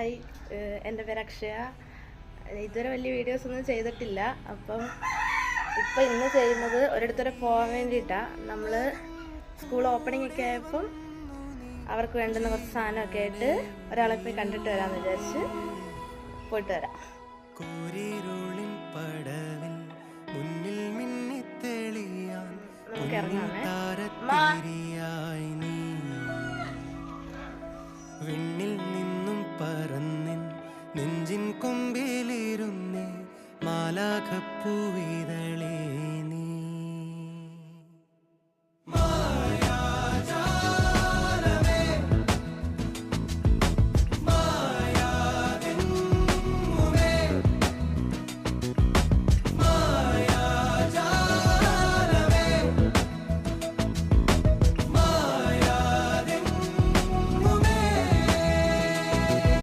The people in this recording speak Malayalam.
ഹായ്, എൻ്റെ പേര് അക്ഷയ. ഇതുവരെ വലിയ വീഡിയോസ് ഒന്നും ചെയ്തിട്ടില്ല. അപ്പം ഇന്ന് ചെയ്യുന്നത് ഒരിടത്തുവരെ പോകാൻ വേണ്ടിയിട്ടാണ്. നമ്മൾ സ്കൂൾ ഓപ്പണിംഗ് ഒക്കെ ആയപ്പം അവർക്ക് വേണ്ടുന്ന കുറച്ച് സാധനമൊക്കെ ആയിട്ട് ഒരാളെ പോയി കണ്ടിട്ട് വരാമെന്ന് വിചാരിച്ച് പോയിട്ട് വരാം. നമുക്ക് ഇറങ്ങാമേ. വിണ്ണിൽ നിന്നും പറന്നിൻ നെഞ്ചിൻ കൊമ്പിലിരുന്നേ മാലാഖപ്പൂവിതളേ നീ.